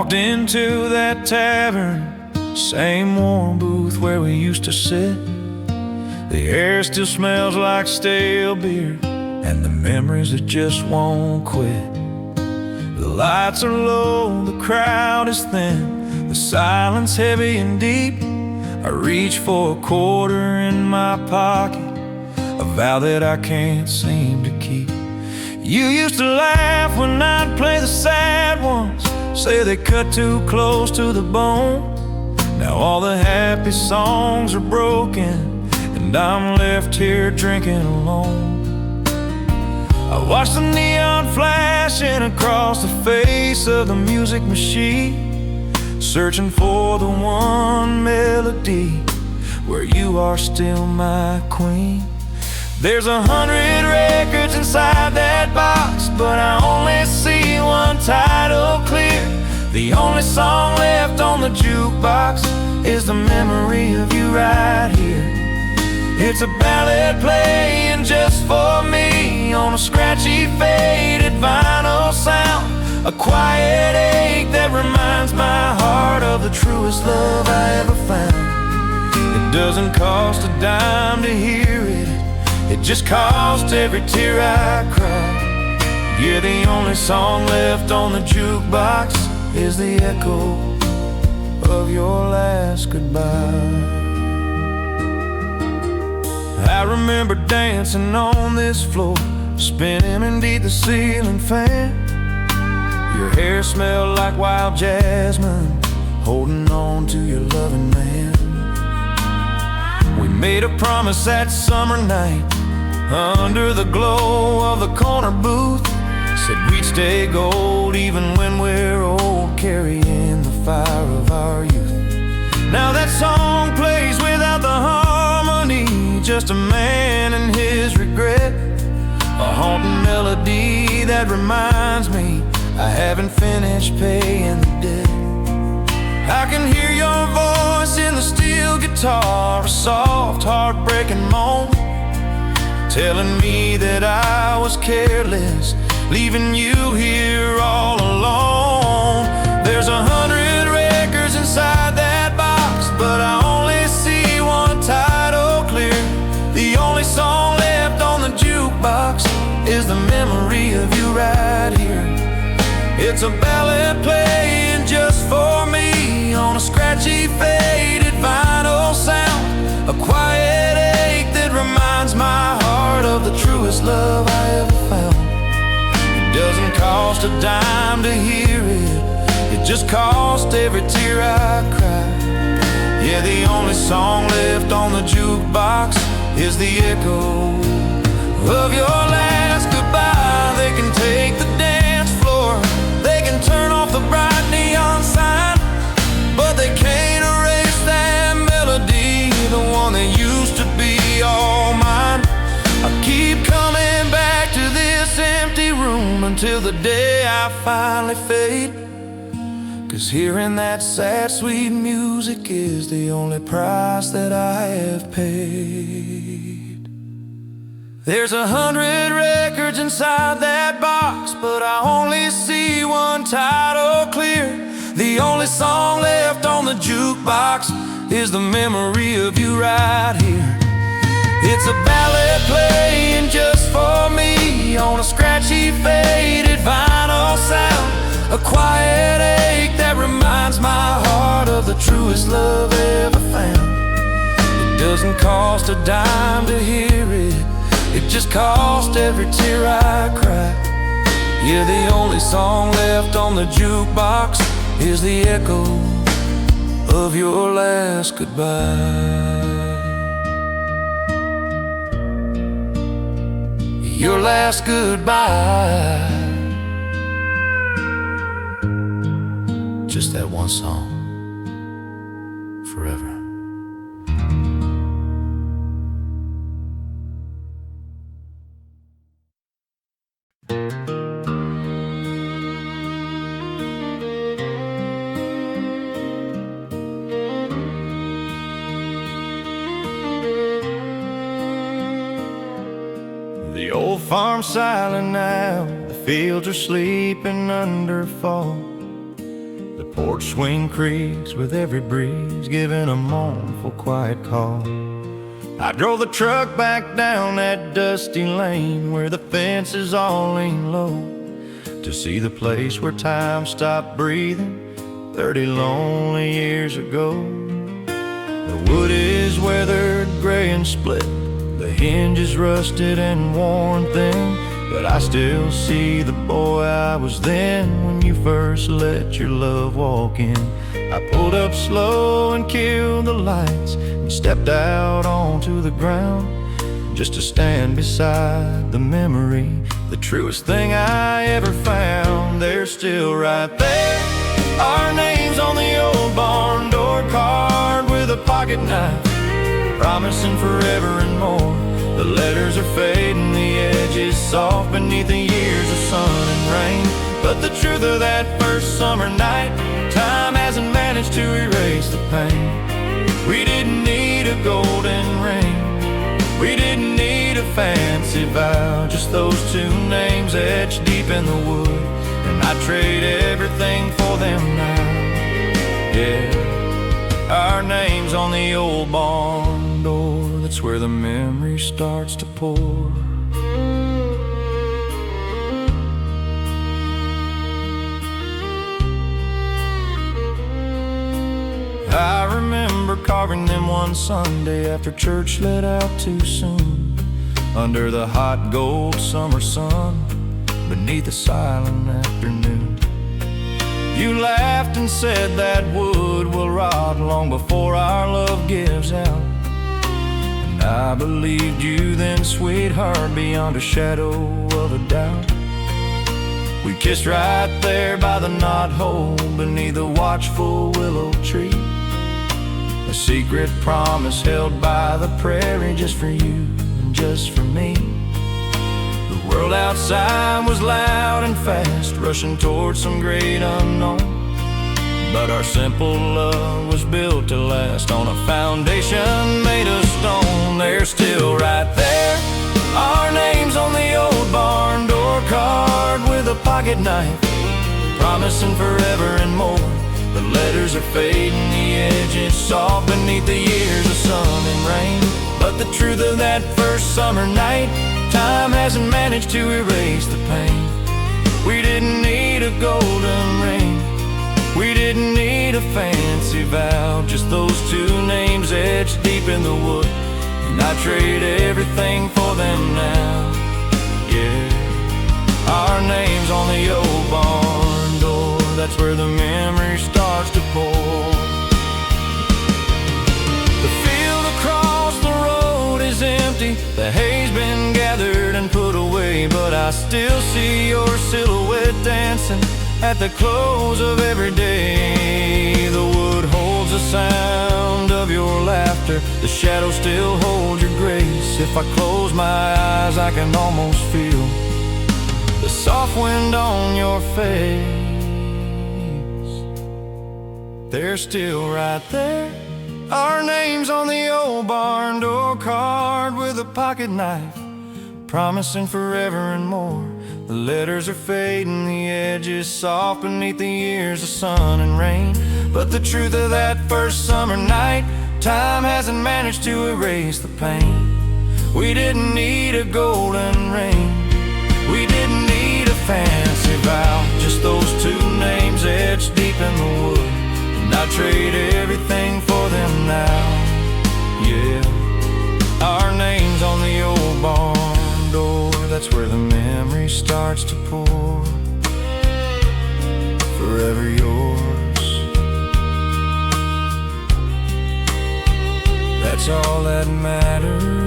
walked into that tavern, same warm booth where we used to sit. The air still smells like stale beer, and the memories that just won't quit. The lights are low, the crowd is thin, the silence heavy and deep. I reach for a quarter in my pocket, a vow that I can't seem to keep. You used to laugh when I'd play the sad ones, say they cut too close to the bone. Now all the happy songs are broken, and I'm left here drinking alone. I watch the neon flashing across the face of the music machine, searching for the one melody where you are still my queen. There's 100 records inside that box, but I only see one title clear. The only song left on the jukebox is the memory of you right here. It's a ballad playing just for me on a scratchy, faded vinyl sound, a quiet ache that reminds my heart of the truest love I ever found. It doesn't cost a dime to hear it, it just cost every tear I cry. Yeah, the only song left on the jukebox is the echo of your last goodbye. I remember dancing on this floor, spinning beneath the ceiling fan. Your hair smelled like wild jasmine, holding on to your loving man. We made a promise that summer night, under the glow of the corner booth. Said we'd stay gold even when we're old, carrying the fire of our youth. Now that song plays without the harmony, just a man and his regret, a haunting melody that reminds me I haven't finished paying the debt. I can hear your voice in the steel guitar, a soft, heartbreaking moan, telling me that I was careless, leaving you here all alone. There's 100 records inside that box, but I only see one title clear. The only song left on the jukebox is the memory of you right here. It's a ballad playing just for me on a scratchy, faded vinyl sound, a quiet ache that reminds my heart of the truest love I ever found. It doesn't cost a dime to hear it, it just cost every tear I cry. Yeah, the only song left on the jukebox is the echo of your last goodbye. They can take the dance floor, they can turn off the bright neon sign, but they can't erase that melody, the one that used to be all mine. I keep coming back to this empty room until the day I finally fade, 'cause hearing that sad, sweet music is the only price that I have paid. There's 100 records inside that box, but I only see one title clear. The only song left on the jukebox is the memory of you right here. It's a ballad playing just for me on a scratchy, faded vinyl sound, a quiet ache that reminds my heart of the truest love ever found. It doesn't cost a dime to hear it, it just cost every tear I cry. Yeah, the only song left on the jukebox is the echo of your last goodbye. Your last goodbye. Just that one song, forever. The old farm's silent now, the fields are sleeping under fall. The porch swing creaks with every breeze, giving a mournful quiet call. I drove the truck back down that dusty lane where the fences all lean low, to see the place where time stopped breathing 30 lonely years ago. The wood is weathered, gray and split, the hinge is rusted and worn thin, but I still see the boy I was then when you first let your love walk in. I pulled up slow and killed the lights and stepped out onto the ground, just to stand beside the memory, the truest thing I ever found. They're still right there, our names on the old barn door, carved with a pocket knife, promising forever and more. The letters are fading, the edge is soft beneath the years of sun and rain, but the truth of that first summer night, time hasn't managed to erase the pain. We didn't need a golden ring, we didn't need a fancy vow, just those two names etched deep in the wood, and I'd trade everything for them now. Yeah, our names on the old barn door, that's where the memory starts to pour. I remember carving them one Sunday after church let out too soon, under the hot gold summer sun, beneath a silent afternoon. You laughed and said that wood will rot long before our love gives out, and I believed you then, sweetheart, beyond a shadow of a doubt. We kissed right there by the knothole beneath the watchful willow tree, a secret promise held by the prairie, just for you and just for me. The world outside was loud and fast, rushing towards some great unknown, but our simple love was built to last on a foundation made of stone. They're still right there, our names on the old barn door, carved with a pocket knife, promising forever and more. The letters are fading, the edge is soft beneath the years of sun and rain, but the truth of that first summer night, time hasn't managed to erase the pain. We didn't need a golden ring, we didn't need a fancy vow, just those two names etched deep in the wood, and I trade everything for them now. Yeah, our names on the old barn door, that's where the memory starts to pour. The field across the road is empty, the hay's been gathered and put away, but I still see your silhouette dancing at the close of every day. The wood holds the sound of your laughter, the shadows still hold your grace. If I close my eyes, I can almost feel the soft wind on your face. They're still right there, our names on the old barn door, carved with a pocket knife, promising forever and more. The letters are fading, the edge is soft beneath the years of sun and rain, but the truth of that first summer night, time hasn't managed to erase the pain. We didn't need a golden ring, we didn't need a fancy vow, just those two names etched deep in the wood, and I'd trade everything for them now. Yeah, our names on the old barn door, that's where the memory starts to pour. Forever yours, that's all that matters.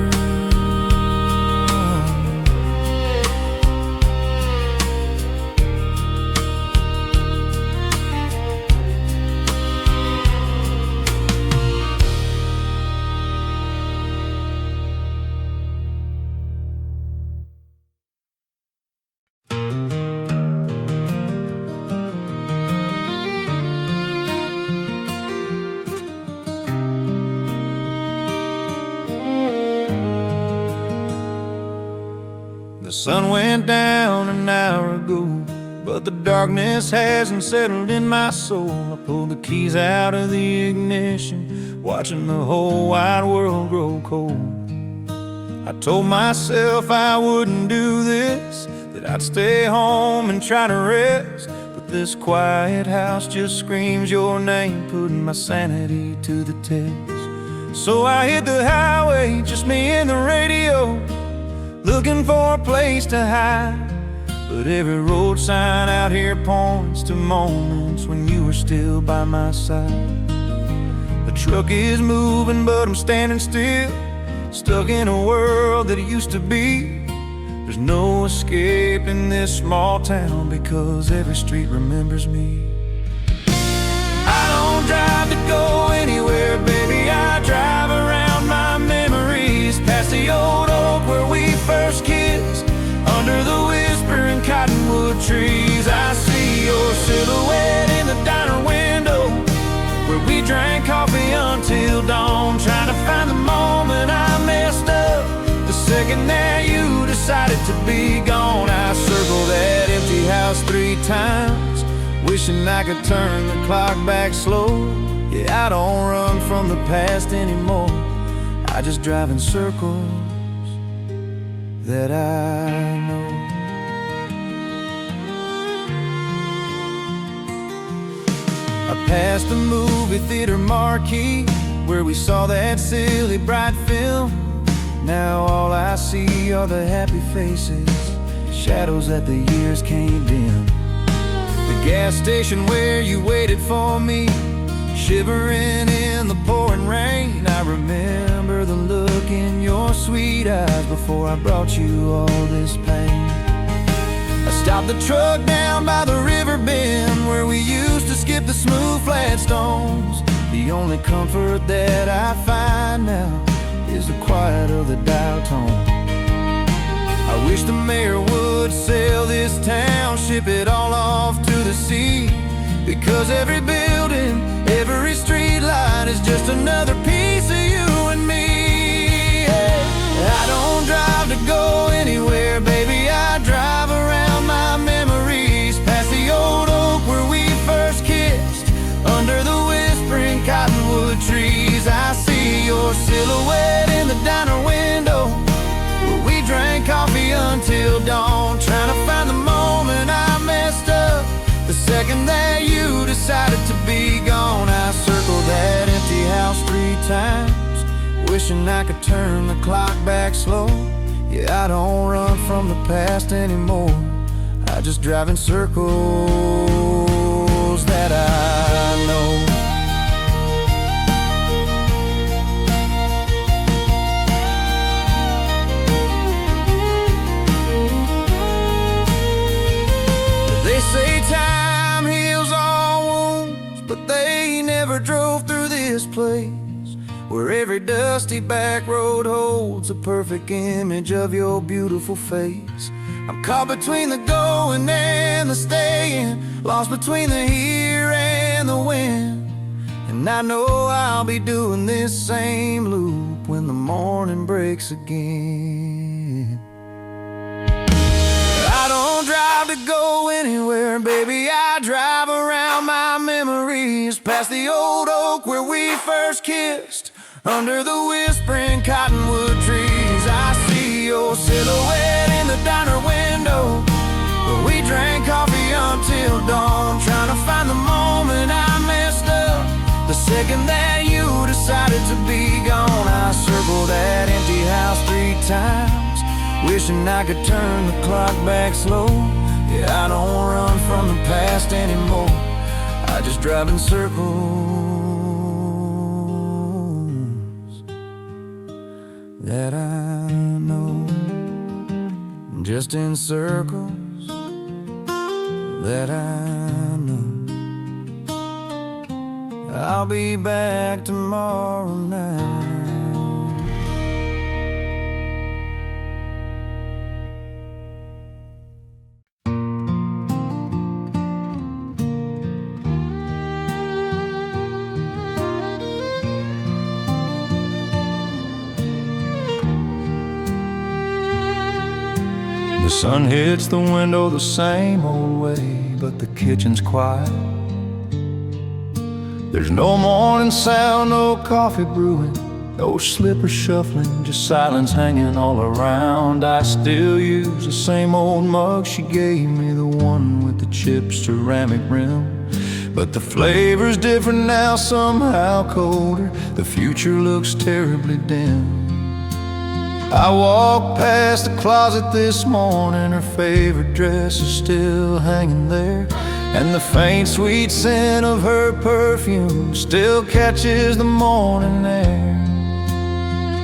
The sun went down an hour ago, but the darkness hasn't settled in my soul. I pulled the keys out of the ignition, watching the whole wide world grow cold. I told myself I wouldn't do this, that I'd stay home and try to rest. But this quiet house just screams your name, putting my sanity to the test. So I hit the highway, just me and the radio, looking for a place to hide. But every road sign out here points to moments when you were still by my side. The truck is moving, but I'm standing still, stuck in a world that it used to be. There's no escape in this small town, because every street remembers me. I don't drive to go anywhere, baby, I drive around my memories, past the old oak where we first kissed, under the whispering cottonwood trees. I see your silhouette in the diner window, where we drank coffee until dawn, trying to find the moment I messed up, the second that you decided to be gone. I circled that empty house 3 times, wishing I could turn the clock back slow. Yeah, I don't run from the past anymore, I just drive in circles that I know. I passed the movie theater marquee, where we saw that silly bright film. Now all I see are the happy faces, shadows that the years can't dim. The gas station where you waited for me, shivering in the pouring rain. I remember the look in your sweet eyes before I brought you all this pain. I stopped the truck down by the river bend, where we used to skip the smooth flat stones. The only comfort that I find now is the quiet of the dial tone. I wish the mayor would sell this town, ship it all off to the sea, because every building, every street light is just another piece of you and me. Yeah. I don't drive to go anywhere, baby, I drive around my memories, past the old oak where we first kissed, under the whispering cottonwood trees. I see your silhouette in the diner window, where we drank coffee until dawn, trying to find the moment I messed up, the second that you decided to be gone. I circled that empty house 3 times, wishing I could turn the clock back slow. Yeah, I don't run from the past anymore, I just drive in circles that I know. They say time heals all wounds, but they never drove through this place, where every dusty back road holds a perfect image of your beautiful face. I'm caught between the going and the staying, lost between the here and the when, and I know I'll be doing this same loop when the morning breaks again. I don't drive to go anywhere, baby, I drive around my memories, past the old oak where we first kissed, under the whispering cottonwood trees. I see your silhouette in the diner window, where we drank coffee until dawn, trying to find the moment I messed up, the second that you decided to be gone. I circled that empty house 3 times, wishing I could turn the clock back slow. Yeah, I don't run from the past anymore, I just drive in circles that I know. Just in circles that I know. I'll be back tomorrow night. The sun hits the window the same old way, but the kitchen's quiet. There's no morning sound, no coffee brewing, no slippers shuffling, just silence hanging all around. I still use the same old mug she gave me, the one with the chipped ceramic rim. But the flavor's different now, somehow colder. The future looks terribly dim. I walked past the closet this morning, her favorite dress is still hanging there, and the faint sweet scent of her perfume still catches the morning air.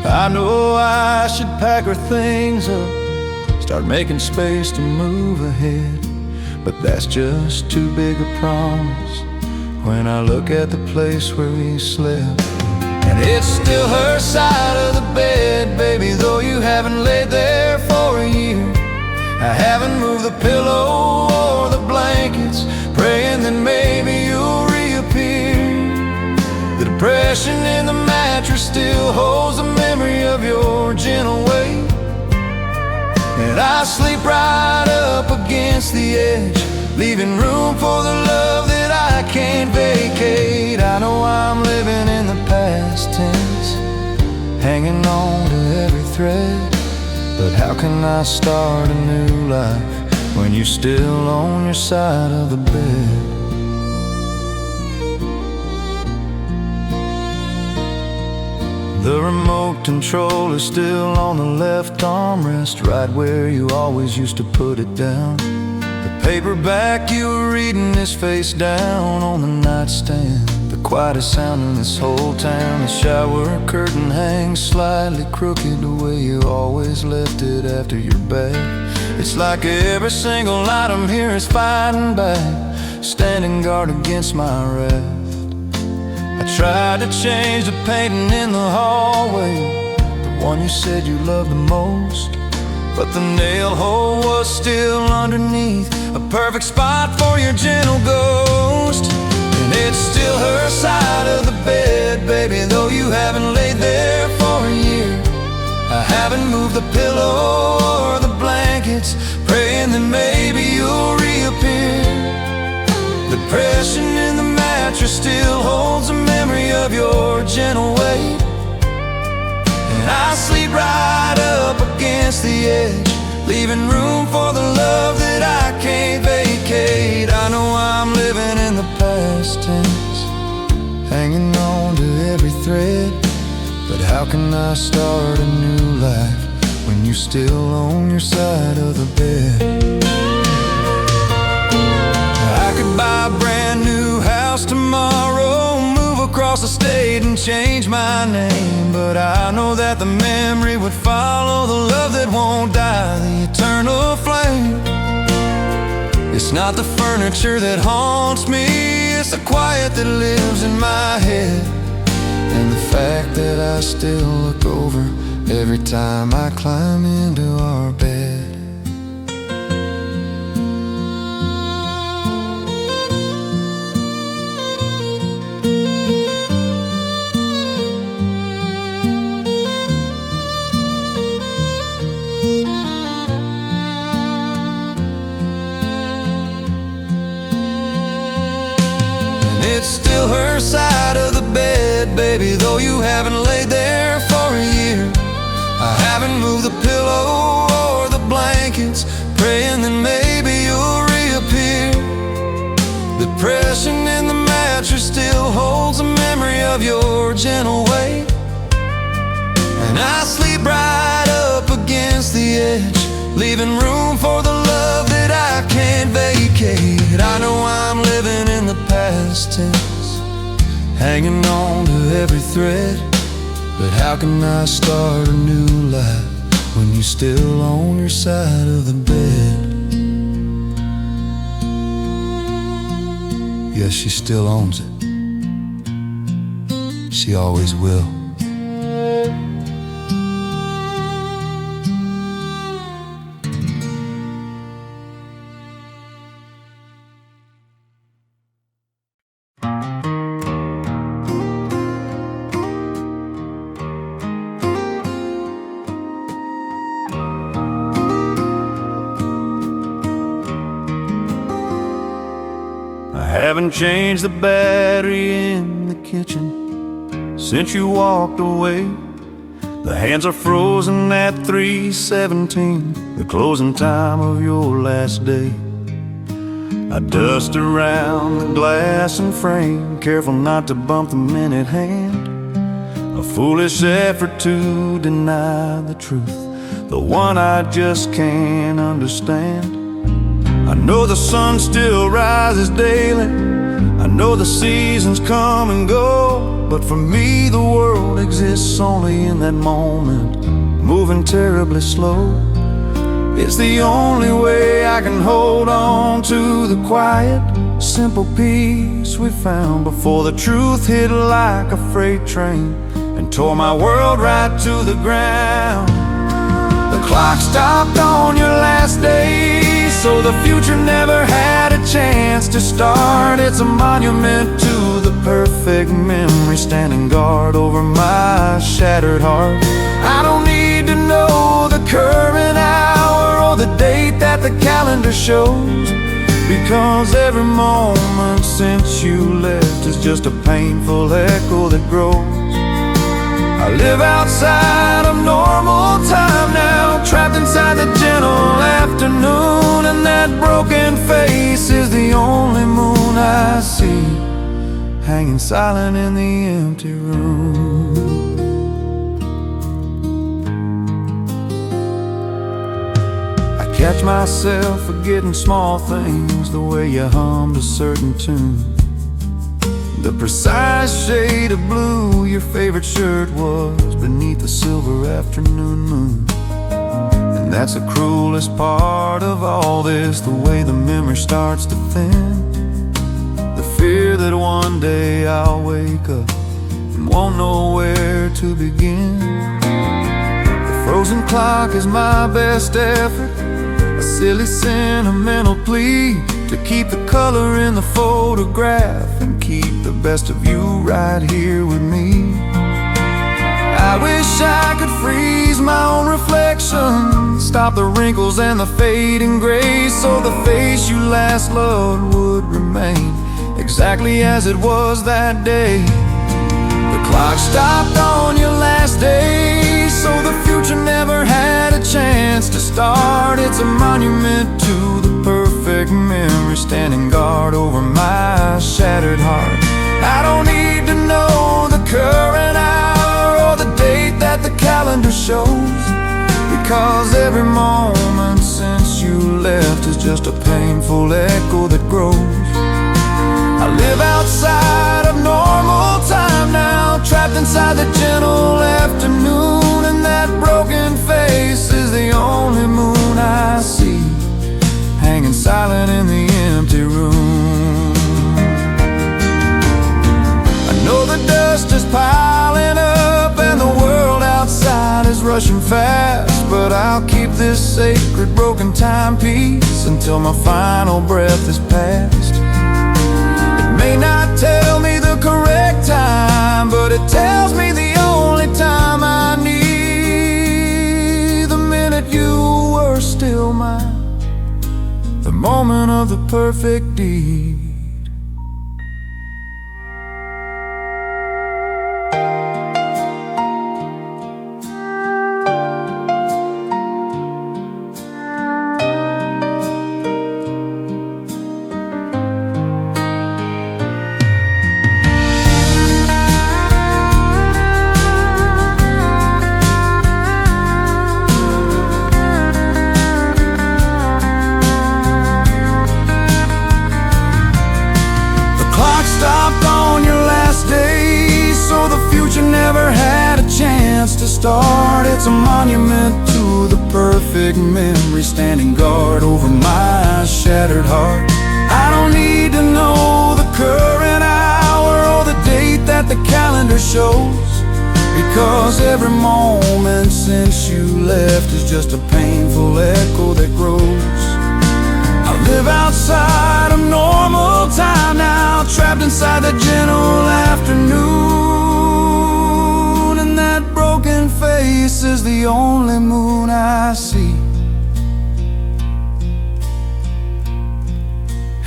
I know I should pack her things up, start making space to move ahead, but that's just too big a promise when I look at the place where we slept. And it's still her side of the bed, baby, though you haven't laid there for a year. I haven't moved the pillow or the blankets, praying that maybe you'll reappear. The depression in the mattress still holds the memory of your gentle weight, and I sleep right up against the edge, leaving room for the love that I can't vacate. I know I'm living in the past tense, hanging on to every thread, but how can I start a new life when you're still on your side of the bed? The remote control is still on the left armrest, right where you always used to put it down. The paperback you were reading is face down on the nightstand, the quietest sound in this whole town. The shower curtain hangs slightly crooked, the way you always left it after your bath. It's like every single item here is fighting back, standing guard against my wrath. I tried to change the painting in the hallway, the one you said you loved the most, but the nail hole was still underneath, a perfect spot for your gentle ghost. And it's still her side of the bed, baby, though you haven't laid there for a year. I haven't moved the pillow or the blankets, praying that maybe you'll reappear. The depression in the mattress still holds a memory of your gentle weight, and I sleep right up against the edge, leaving room for the love that I can't vacate. I know I'm living in the past tense, hanging on to every thread, but how can I start a new life when you're still on your side of the bed? I could buy a brand new house tomorrow, move across the state and change my name, but I know that the memory would follow, the love that won't die, the eternal flame. It's not the furniture that haunts me, it's the quiet that lives in my head, and the fact that I still look over every time I climb into our bed. It's still her side of the bed, baby, though you haven't laid there for a year. I haven't moved the pillow or the blankets, praying that maybe you'll reappear. The depression in the mattress still holds a memory of your gentle weight, and I sleep right up against the edge, leaving room for the love that I can't vacate. I know I'm living in the past tense, hanging on to every thread, but how can I start a new life when you're still on your side of the bed? Yes, she still owns it. She always will. Haven't changed the battery in the kitchen since you walked away. The hands are frozen at 3:17, the closing time of your last day. I dust around the glass and frame, careful not to bump the minute hand. A foolish effort to deny the truth, the one I just can't understand. I know the sun still rises daily, I know the seasons come and go, but for me the world exists only in that moment, moving terribly slow. It's the only way I can hold on to the quiet, simple peace we found before the truth hit like a freight train and tore my world right to the ground. The clock stopped on your last day, so the future never had a chance to start. It's a monument to the perfect memory, standing guard over my shattered heart. I don't need to know the current hour or the date that the calendar shows, because every moment since you left is just a painful echo that grows. I live outside of normal time now, trapped inside the gentle afternoon, and that broken face is the only moon I see, hanging silent in the empty room. I catch myself forgetting small things, the way you hummed a certain tune, the precise shade of blue your favorite shirt was beneath the silver afternoon moon. And that's the cruelest part of all this, the way the memory starts to thin, the fear that one day I'll wake up and won't know where to begin. The frozen clock is my best effort, a silly sentimental plea to keep the color in the photograph and keep the best of you right here with me. I wish I could freeze my own reflection, stop the wrinkles and the fading gray, so the face you last loved would remain exactly as it was that day. The clock stopped on your last day, so the future never had a chance to start. It's a monument to the perfect memory, standing guard over my shattered heart. I don't need to know the current hour or the date that the calendar shows, because every moment since you left is just a painful echo that grows. I live outside of normal time now, trapped inside the gentle afternoon, and that broken face is the only moon I see, hanging silent in the empty room. I know the dust is piling up and the world outside is rushing fast, but I'll keep this sacred broken timepiece until my final breath is past. It may not tell me the correct time, but it tells me the only time I need, the minute you were still mine, the moment of the perfect deed. Never had a chance to start. It's a monument to the perfect memory, standing guard over my shattered heart. I don't need to know the current hour or the date that the calendar shows, because every moment since you left is just a painful echo that grows. I live outside of normal time now, trapped inside the gentle afternoon, broken face is the only moon I see,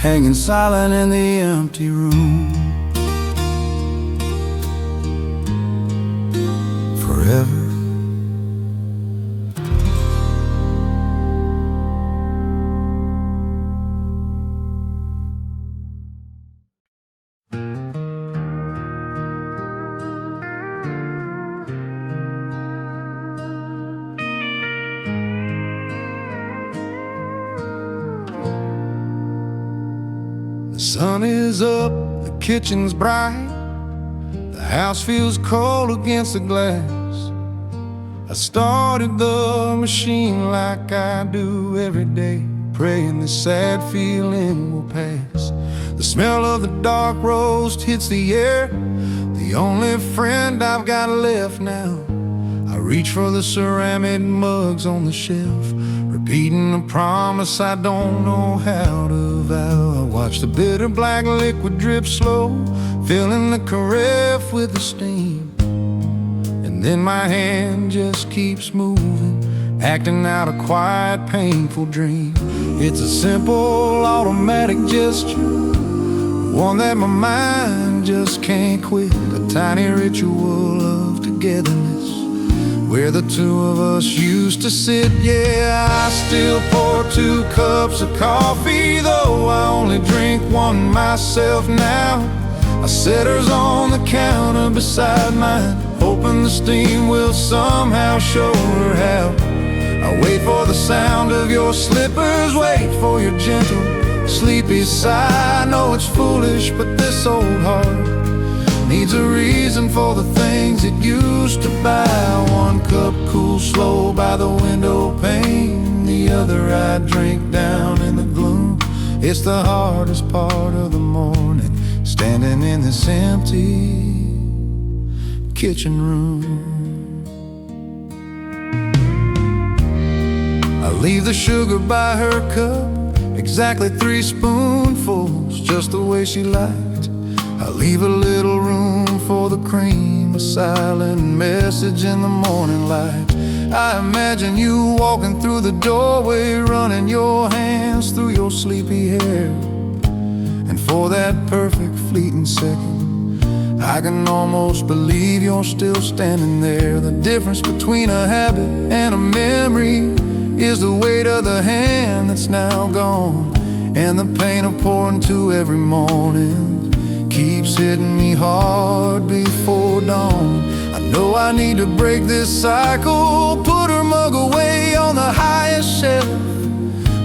hanging silent in the empty room. Forever. The sun is up, the kitchen's bright, the house feels cold against the glass. I started the machine like I do every day, praying this sad feeling will pass. The smell of the dark roast hits the air, the only friend I've got left now. I reach for the ceramic mugs on the shelf, repeating a promise I don't know how to vow. I watch the bitter black liquid drip slow, filling the carafe with the steam. And then my hand just keeps moving, acting out a quiet, painful dream. It's a simple, automatic gesture, one that my mind just can't quit. A tiny ritual of togetherness, where the two of us used to sit. Yeah, I still pour 2 cups of coffee, though I only drink one myself now. I set hers on the counter beside mine, hoping the steam will somehow show her how. I wait for the sound of your slippers, wait for your gentle, sleepy sigh. I know it's foolish, but this old heart needs a reason for the things it used to buy. 1 cup cool slow by the window pane, the other I drink down in the gloom. It's the hardest part of the morning, standing in this empty kitchen room. I leave the sugar by her cup, exactly 3 spoonfuls, just the way she liked. I leave a little room for the cream, a silent message in the morning light. I imagine you walking through the doorway, running your hands through your sleepy hair. And for that perfect fleeting second, I can almost believe you're still standing there. The difference between a habit and a memory is the weight of the hand that's now gone, and the pain of pouring 2 every morning keeps hitting me hard before dawn. I know I need to break this cycle, put her mug away on the highest shelf,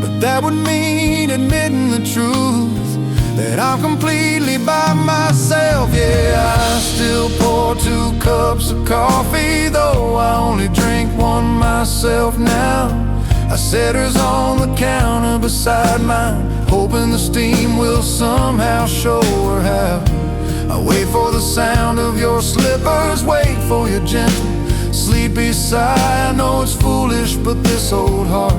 but that would mean admitting the truth, that I'm completely by myself. Yeah, I still pour 2 cups of coffee, though I only drink one myself now. I set hers on the counter beside mine, hoping the steam will somehow show her how. I wait for the sound of your slippers, wait for your gentle, sleepy sigh. I know it's foolish, but this old heart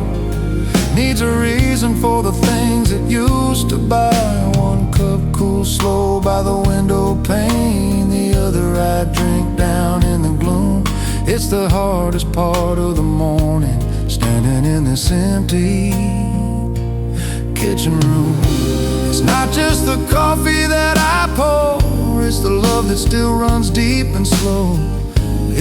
needs a reason for the things it used to buy. 1 cup cool slow by the window pane, the other I drink down in the gloom. It's the hardest part of the morning, standing in this empty kitchen room. It's not just the coffee that I pour, it's the love that still runs deep and slow.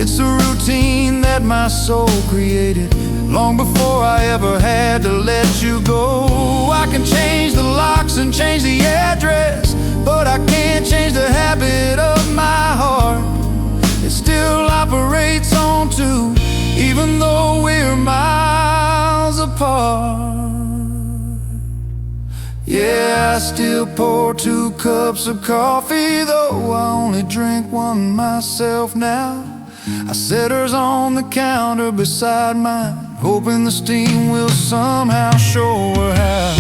It's the routine that my soul created long before I ever had to let you go. I can change the locks and change the address, but I can't change the habit of my heart. It still operates on 2, even though we're miles apart. Yeah, I still pour 2 cups of coffee, though I only drink one myself now. I set hers on the counter beside mine, hoping the steam will somehow show her how.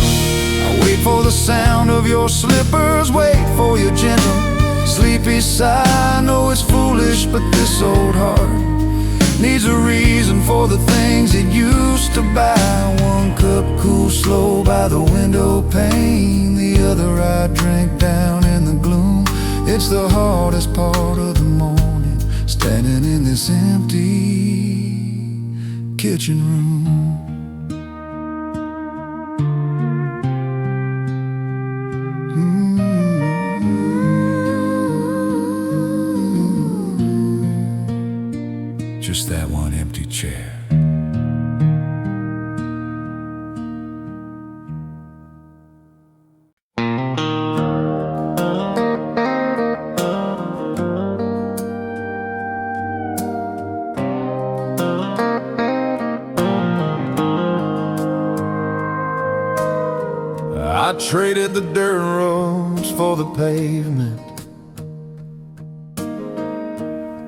I wait for the sound of your slippers, wait for your gentle, sleepy sigh. I know it's foolish, but this old heart needs a reason for the things it used to buy. 1 cup cool slow by the window pane, the other I drink down in the gloom. It's the hardest part of the morning, standing in this empty kitchen room. just that one empty chair. I traded the dirt roads for the pavement,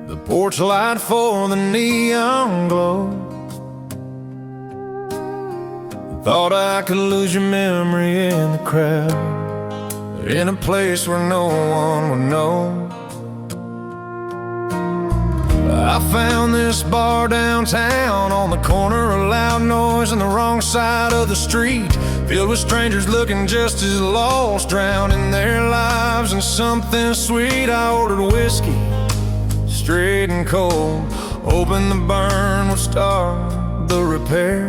the porch light for the neon glow. Thought I could lose your memory in the crowd, in a place where no one would know. I found this bar downtown on the corner of loud noise and the wrong side of the street, filled with strangers looking just as lost, drowning their lives in something sweet. I ordered whiskey, straight and cold, hoping the burn would start the repair.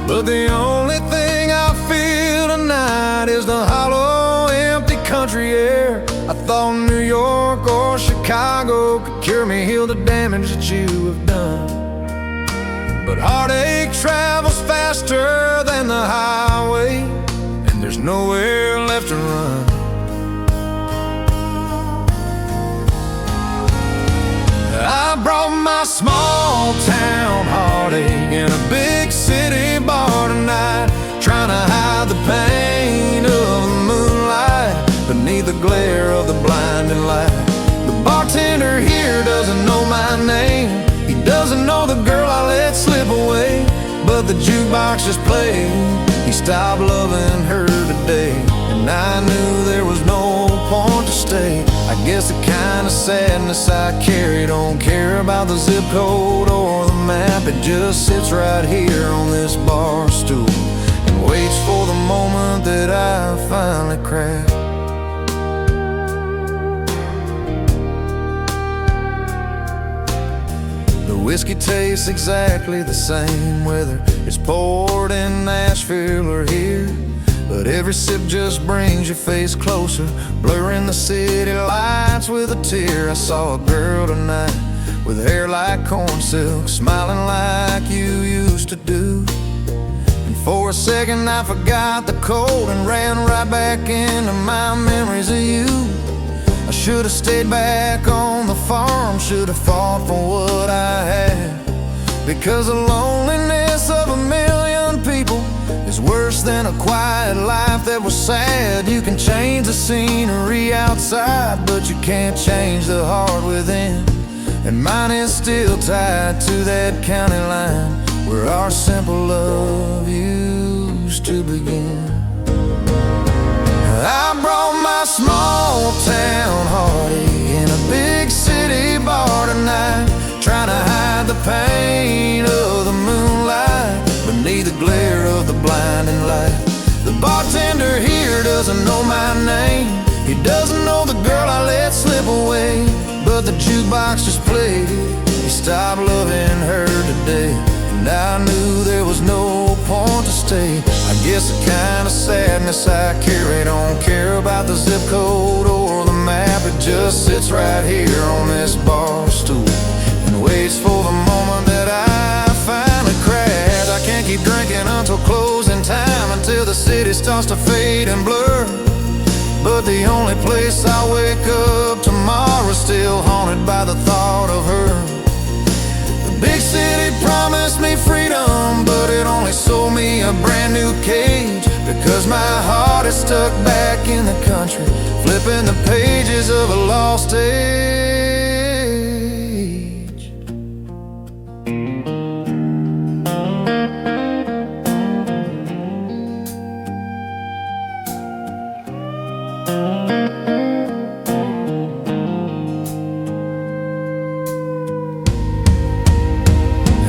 But the only thing I feel tonight is the hollow, empty country air. I thought New York or Chicago could cure me, heal the damage that you have done. But heartache travels faster than the highway, and there's nowhere left to run. I brought my small town heartache in a big city bar tonight, trying to hide the pain of the moonlight beneath the glare of the blinding light. The bartender here doesn't know my name, he doesn't know the girl I let slip away, but the jukebox just played, he stopped loving her today. And I knew there was no point to stay. I guess the kind of sadness I carry don't care about the zip code or the map. It just sits right here on this bar stool and waits for the moment that I finally crack. The whiskey tastes exactly the same, whether it's poured in Nashville or here, but every sip just brings your face closer, blurring the city lights with a tear. I saw a girl tonight with hair like corn silk, smiling like you used to do. And for a second I forgot the cold and ran right back into my memories of you. I should have stayed back on the farm, should have fought for what I had, because the loneliness of a million people is worse than a quiet life that was sad. You can change the scenery outside, but you can't change the heart within. And mine is still tied to that county line where our simple love used to begin. I brought my small town heartache in a big city bar tonight, trying to hide the pain of the moonlight beneath the glare of the blinding light. The bartender here doesn't know my name, he doesn't know the girl I let slip away, but the jukebox just played, he stopped loving her today. And I knew there was no point to stay. I guess the kind of sadness I carry don't care about the zip code or the map. It just sits right here on this bar stool and waits for the moment that I finally crash. I can't keep drinking until closing time, until the city starts to fade and blur. But the only place I wake up tomorrow is still haunted by the thought of her. The big city promised me freedom, but it only sold me a brand new cage, because my heart is stuck back in the country, flipping the pages of a lost age.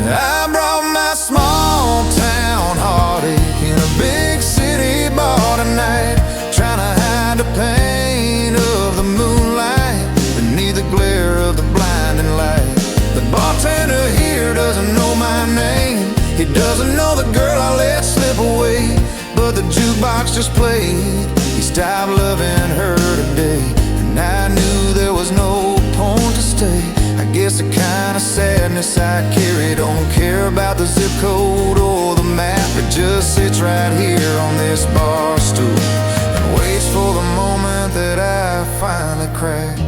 I brought my small town heartache in a big city bar tonight, trying to hide the pain of the moonlight beneath the glare of the blinding light. The bartender here doesn't know my name, he doesn't know the girl I let slip away, but the jukebox just played, he stopped loving her today. And I knew there was no point to stay. I sadness I carry. Don't care about the zip code or the map. It just sits right here on this bar stool and waits for the moment that I finally crack.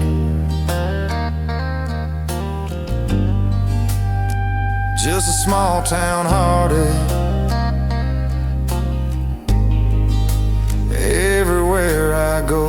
Just a small town heartache everywhere I go.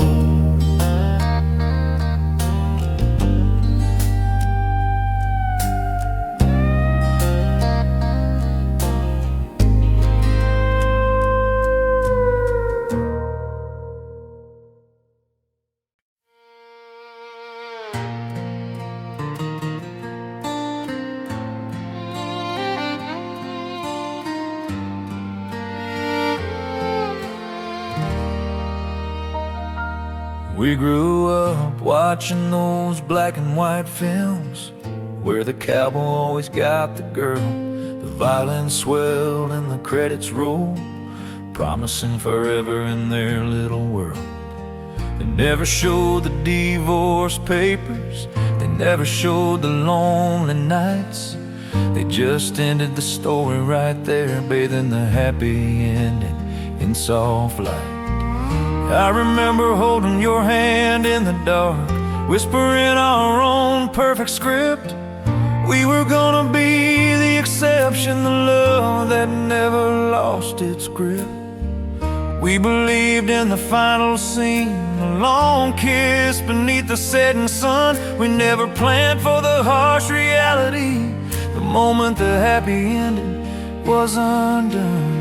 We grew up watching those black and white films where the cowboy always got the girl. The violence swelled and the credits rolled, promising forever in their little world. They never showed the divorce papers, they never showed the lonely nights. They just ended the story right there, bathing the happy ending in soft light. I remember holding your hand in the dark, whispering our own perfect script. We were gonna be the exception, the love that never lost its grip. We believed in the final scene, a long kiss beneath the setting sun. We never planned for the harsh reality, the moment the happy ending was undone.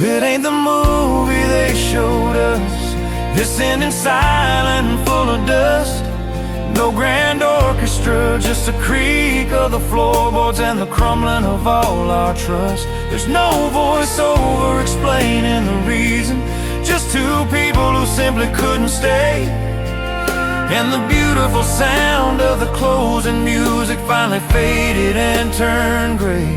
It ain't the movie they showed us, this ending silent and full of dust. No grand orchestra, just a creak of the floorboards and the crumbling of all our trust. There's no voiceover explaining the reason, just two people who simply couldn't stay. And the beautiful sound of the closing music finally faded and turned gray.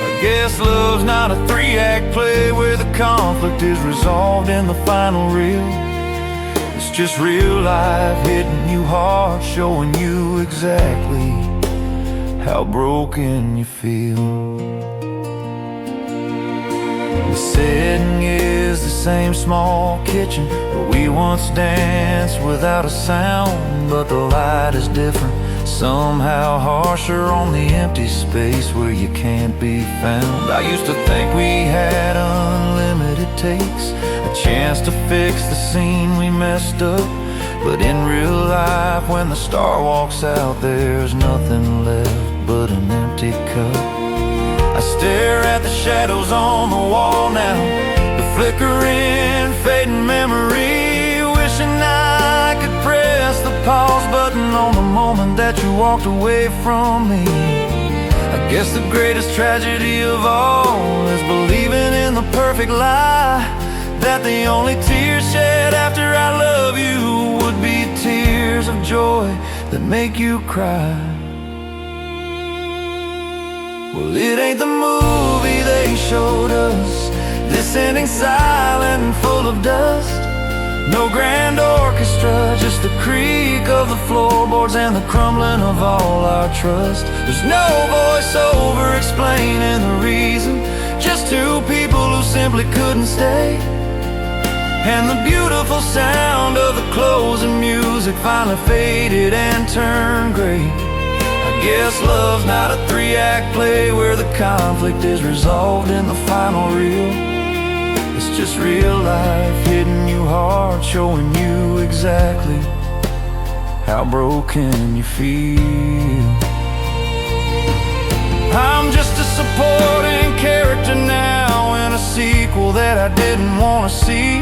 I guess love's not a three-act play where the conflict is resolved in the final reel. It's just real life hitting you hard, showing you exactly how broken you feel. The setting is the same small kitchen where we once danced without a sound, but the light is different, somehow harsher on the empty space where you can't be found. I used to think we had unlimited takes, a chance to fix the scene we messed up. But in real life, when the star walks out, there's nothing left but an empty cup. I stare at the shadows on the wall now, the flickering, fading memory, wishing I could press the pause button on the moment that you walked away from me. I guess the greatest tragedy of all is believing in the perfect lie, that the only tears shed after I love you would be tears of joy that make you cry. Well, it ain't the movie they showed us, this ending silent and full of dust. No grand orchestra, just the creak of the floorboards and the crumbling of all our trust. There's no voiceover explaining the reason, just two people who simply couldn't stay. And the beautiful sound of the closing music finally faded and turned gray. I guess love's not a three-act play where the conflict is resolved in the final reel. It's just real life hitting you hard, showing you exactly how broken you feel. I'm just a supporting character now in a sequel that I didn't want to see,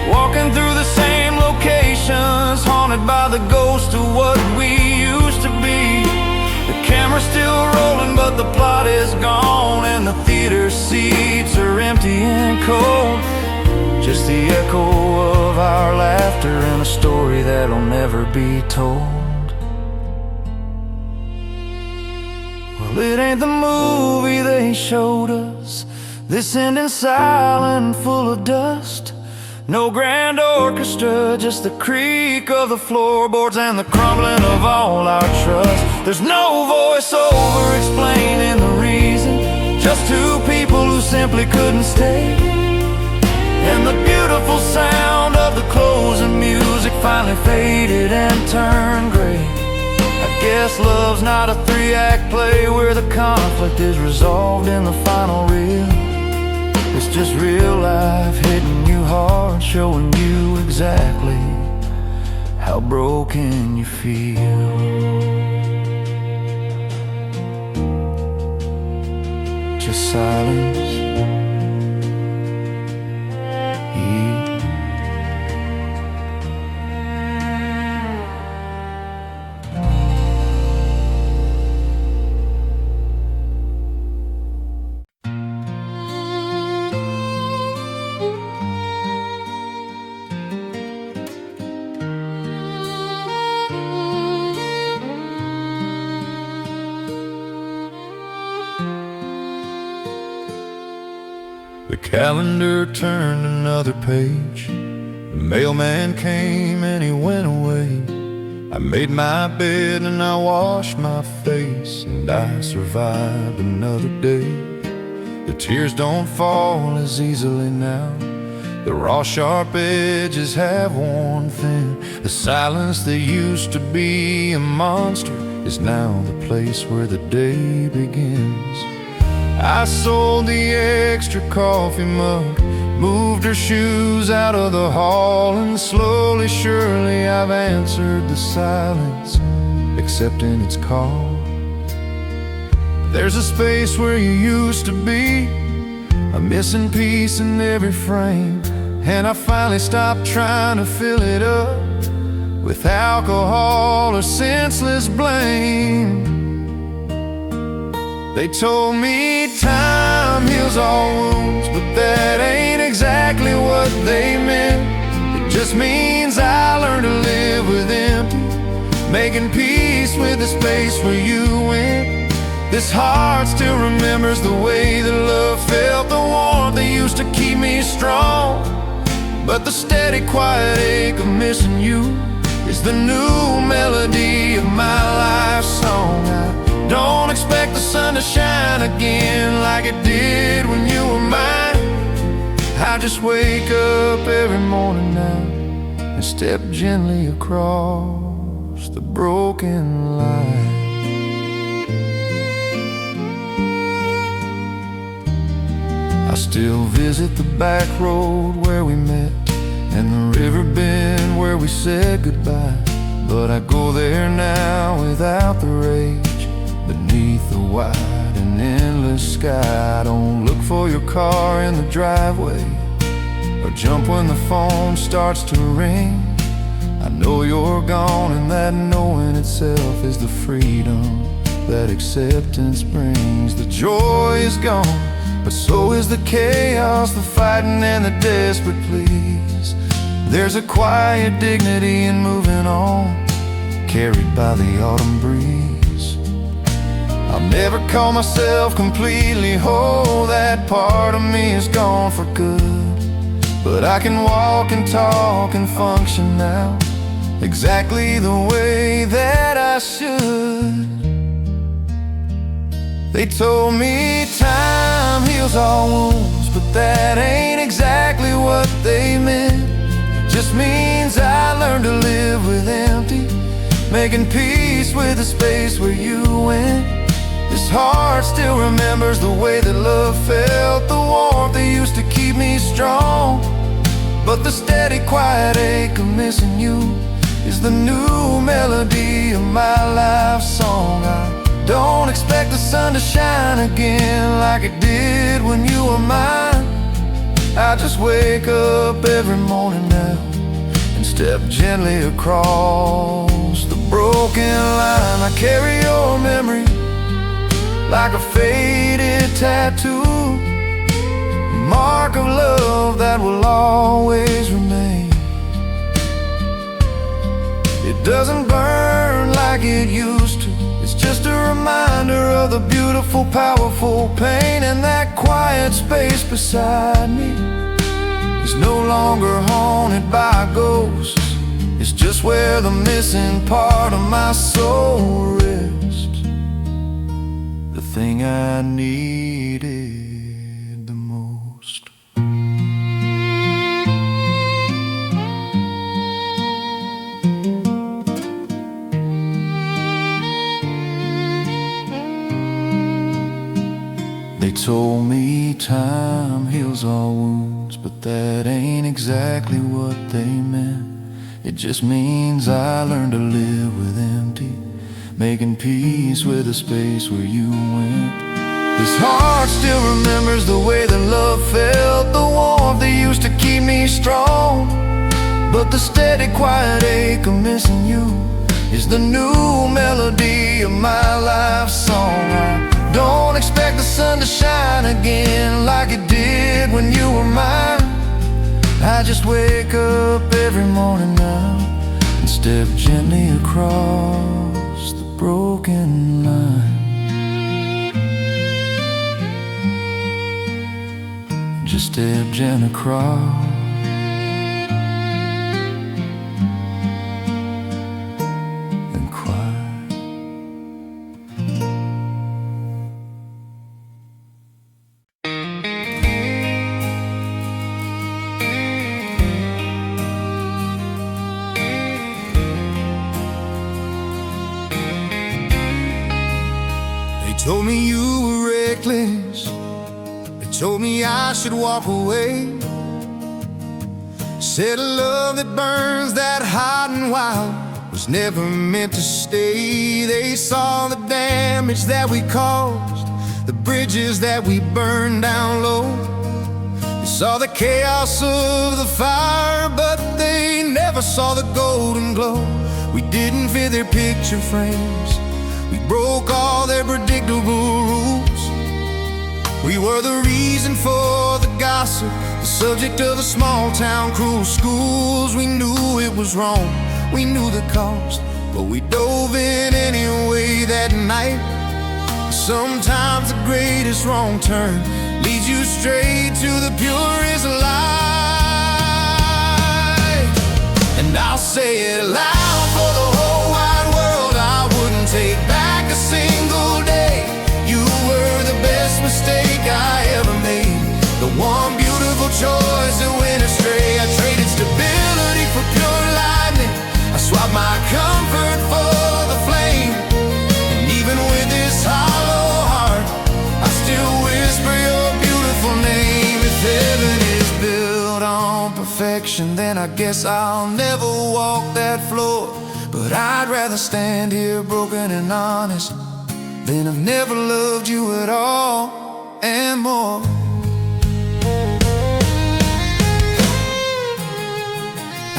walking through the same locations, haunted by the ghost of what we used to be. The camera's still rolling, but the plot is gone, and the theater seats are empty and cold. Just the echo of our laughter and a story that'll never be told. Well, it ain't the movie they showed us, this ending silent and full of dust. No grand orchestra, just the creak of the floorboards and the crumbling of all our trust. There's no voiceover explaining the reason, just two people who simply couldn't stay. And the beautiful sound of the closing music finally faded and turned gray. I guess love's not a three-act play where the conflict is resolved in the final reel. It's just real life hitting you hard, showing you exactly how broken you feel. Just silence. The calendar turned another page. The mailman came and he went away. I made my bed and I washed my face, and I survived another day. The tears don't fall as easily now. The raw sharp edges have worn thin. The silence that used to be a monster is now the place where the day begins. I sold the extra coffee mug, moved her shoes out of the hall, and slowly, surely I've answered the silence, accepting its call. There's a space where you used to be, a missing piece in every frame, and I finally stopped trying to fill it up with alcohol or senseless blame. They told me time heals all wounds, but that ain't exactly what they meant. It just means I learned to live with empty, making peace with the space where you went. This heart still remembers the way that love felt, the warmth that used to keep me strong. But the steady, quiet ache of missing you is the new melody of my life song. I don't expect the sun to shine again like it did when you were mine. I just wake up every morning now and step gently across the broken line. I still visit the back road where we met and the river bend where we said goodbye, but I go there now without the rage. Beneath the wide and endless sky, I don't look for your car in the driveway or jump when the phone starts to ring. I know you're gone, and that knowing itself is the freedom that acceptance brings. The joy is gone, but so is the chaos, the fighting and the desperate pleas. There's a quiet dignity in moving on, carried by the autumn breeze. I'll never call myself completely whole, that part of me is gone for good. But I can walk and talk and function now, exactly the way that I should. They told me time heals all wounds, but that ain't exactly what they meant. It just means I learned to live with empty, making peace with the space where you went. This heart still remembers the way that love felt, the warmth that used to keep me strong. But the steady, quiet ache of missing you is the new melody of my life song. I don't expect the sun to shine again like it did when you were mine. I just wake up every morning now and step gently across the broken line. I carry your memory like a faded tattoo, mark of love that will always remain. It doesn't burn like it used to, it's just a reminder of the beautiful, powerful pain. And that quiet space beside me is no longer haunted by ghosts. It's just where the missing part of my soul rests, the thing I needed the most. They told me time heals all wounds, but that ain't exactly what they meant. It just means I learned to live with empty, making peace with the space where you went. This heart still remembers the way that love felt, the warmth that used to keep me strong. But the steady, quiet ache of missing you is the new melody of my life song. I don't expect the sun to shine again like it did when you were mine. I just wake up every morning now and step gently across the broken line. Just step gently across. Told me you were reckless. They told me I should walk away. Said a love that burns that hot and wild was never meant to stay. They saw the damage that we caused, the bridges that we burned down low. They saw the chaos of the fire, but they never saw the golden glow. We didn't fit their picture frames, we broke all their predictable rules. We were the reason for the gossip, the subject of the small town cruel schools. We knew it was wrong, we knew the cost, but we dove in anyway that night. Sometimes the greatest wrong turn leads you straight to the purest light. And I'll say it loud for the whole wide world, I wouldn't take back a single day. You were the best mistake I ever made, the one beautiful choice that went astray. I traded stability for pure lightning, I swapped my comfort for the flame. And even with this hollow heart, I still whisper your beautiful name. If heaven is built on perfection, then I guess I'll never walk that floor. But I'd rather stand here broken and honest than I've never loved you at all and more.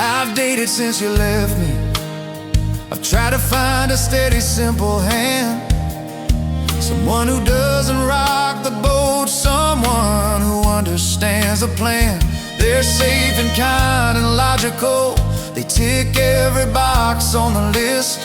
I've dated since you left me, I've tried to find a steady, simple hand, someone who doesn't rock the boat, someone who understands the plan. They're safe and kind and logical, they tick every box on the list.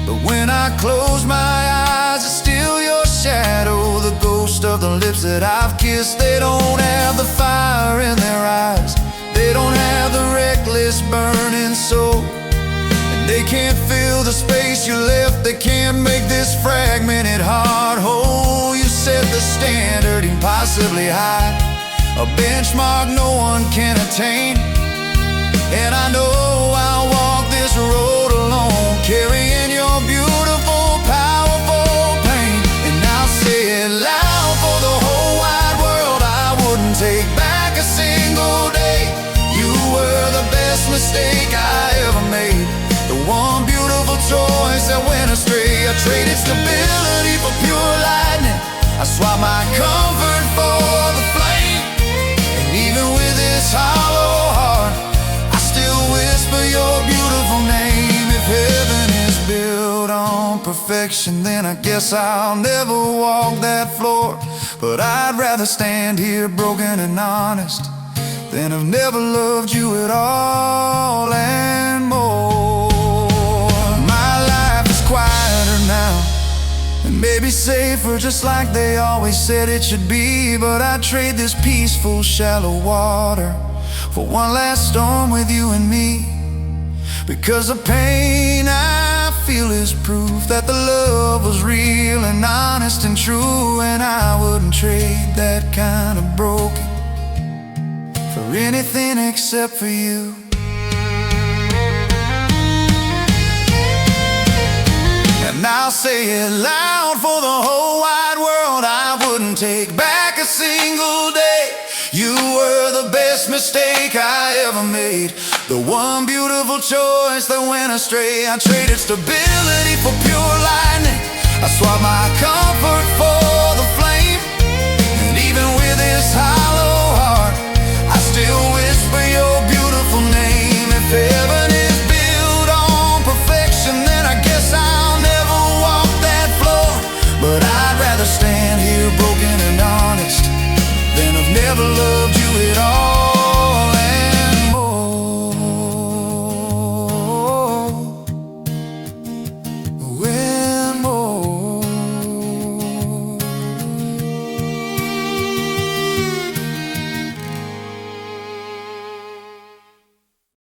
But when I close my eyes, it's still your shadow, the ghost of the lips that I've kissed. They don't have the fire in their eyes, they don't have the reckless burning soul, and they can't fill the space you left. They can't make this fragmented heart whole. You set the standard impossibly high, a benchmark no one can attain. And I know I'll walk this road alone, carrying your beautiful, powerful pain. And I'll say it loud for the whole wide world, I wouldn't take back a single day. You were the best mistake I ever made, the one beautiful choice that went astray. I traded stability for pure lightning, I swapped my comfort for the flame. And even with this hollow heart, I still whisper your beautiful name. If heaven is built on perfection, then I guess I'll never walk that floor. But I'd rather stand here broken and honest than I've never loved you at all and more. My life is quieter now, and maybe safer, just like they always said it should be. But I'd trade this peaceful, shallow water for one last storm with you and me. Because the pain I feel is proof that the love was real and honest and true, and I wouldn't trade that kind of broken for anything except for you. And I'll say it loud for the whole wide world, I wouldn't take back a single day. You were the best mistake I ever made, the one beautiful choice that went astray. I traded stability for pure lightning, I swapped my comfort for the flame. And even with this hollow heart, I still whisper your beautiful name. If heaven is built on perfection, then I guess I'll never walk that floor. But I'd rather stand here broken and honest than I've never loved you at all.